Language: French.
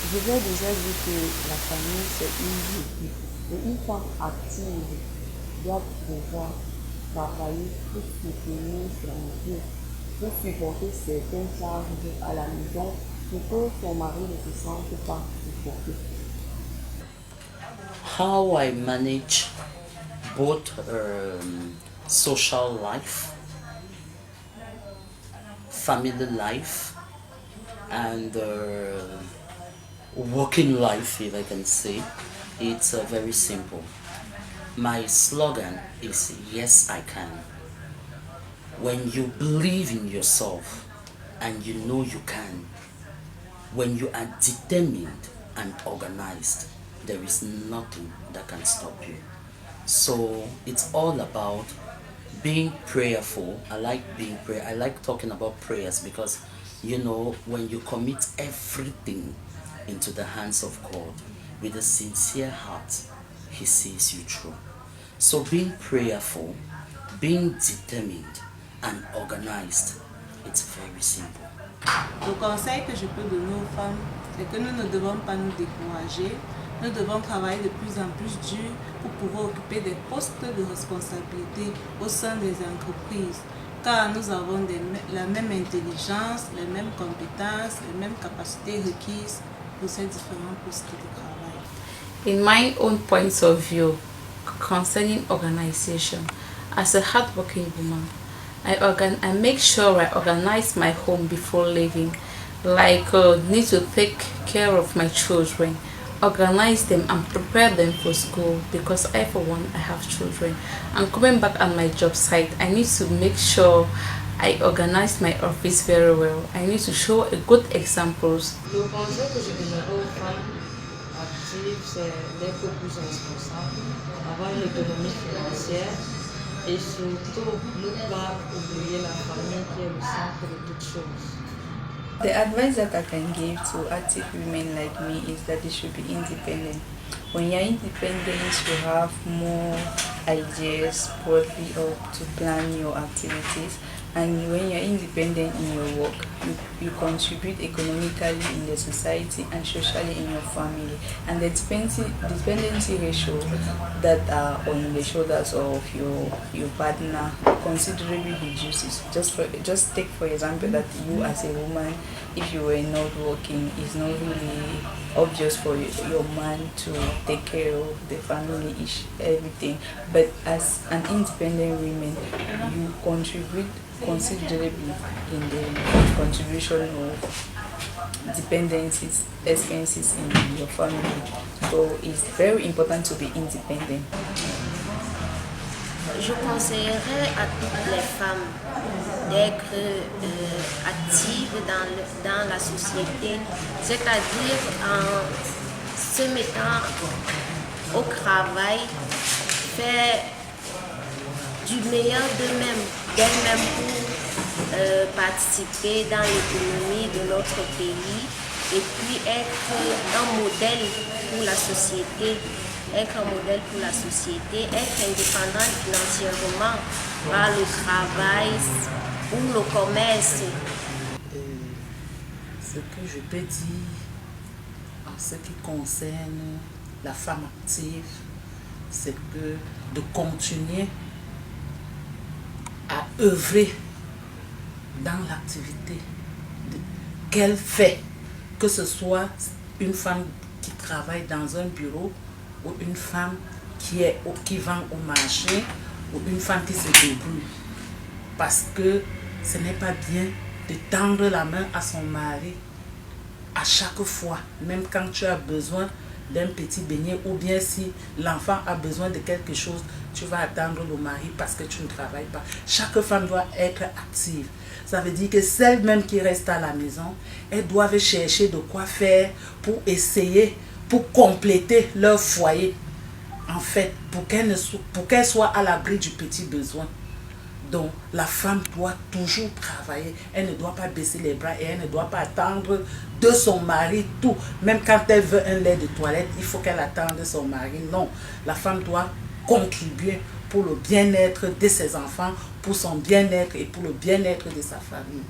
Je vous ai déjà dit que la famille, c'est une vie. Et une femme active doit pouvoir travailler pour soutenir son vie, pour supporter certaines charges à la maison, pour que son mari ne se sente pas supporté. How I manage both social life, family life, and working life, if I can say, it's very simple. My slogan is yes, I can. When you believe in yourself and you know you can, when you are determined and organized, there is nothing that can stop you. So it's all about being prayerful. I like being prayer. I like talking about prayers because when you commit everything into the hands of God with a sincere heart, He sees you through. So being prayerful, being determined and organized, it's very simple. Le conseil que je peux donner aux femmes, c'est que nous ne devons pas nous décourager. Nous devons travailler de plus en plus dur pour pouvoir occuper des postes de responsabilité au sein des entreprises. Car nous avons la même intelligence, les mêmes compétences, les mêmes capacités requises pour ces différents postes de travail. In my own point of view concerning organization, as a hardworking woman, I make sure I organize my home before leaving, like need to take care of my children, organize them and prepare them for school because I for one I have children. And coming back on my job site, I need to make sure I organize my office very well. I need to show a good examples. Le conseil que je donnerais aux femmes actives, c'est d'être plus responsables, avoir une autonomie financière et surtout ne pas oublier la famille qui est le centre de toutes choses. The advice that I can give to active women like me is that they should be independent. When you're independent, you have more ideas broadly up to plan your activities. And when you're independent in your work, you contribute economically in the society and socially in your family. And the dependency ratio that are on the shoulders of your partner considerably reduces. Just take for example that you as a woman, if you were not working, it's not really obvious for your man to take care of the family, everything. But as an independent woman, you contribute considerably in the contribution of dependencies, expenses in your family. So it's very important to be independent. Je conseillerais à toutes les femmes d'être actives dans la société, c'est-à-dire en se mettant au travail, faire du meilleur d'elles-mêmes pour participer dans l'économie de notre pays et puis être un modèle pour la société. Être un modèle pour la société, être indépendante financièrement par le travail ou le commerce. Ce que je peux dire en ce qui concerne la femme active, c'est que de continuer à œuvrer dans l'activité qu'elle fait, que ce soit une femme qui travaille dans un bureau ou une femme qui vend au marché ou une femme qui se débrouille. Parce que ce n'est pas bien de tendre la main à son mari à chaque fois, même quand tu as besoin d'un petit beignet ou bien si l'enfant a besoin de quelque chose, tu vas attendre le mari parce que tu ne travailles pas. Chaque femme doit être active. Ça veut dire que celles même qui restent à la maison, elles doivent chercher de quoi faire pour essayer, pour compléter leur foyer, en fait, pour qu'elles soient à l'abri du petit besoin. Donc, la femme doit toujours travailler. Elle ne doit pas baisser les bras et elle ne doit pas attendre de son mari tout. Même quand elle veut un lait de toilette, il faut qu'elle attende son mari. Non, la femme doit contribuer pour le bien-être de ses enfants, pour son bien-être et pour le bien-être de sa famille.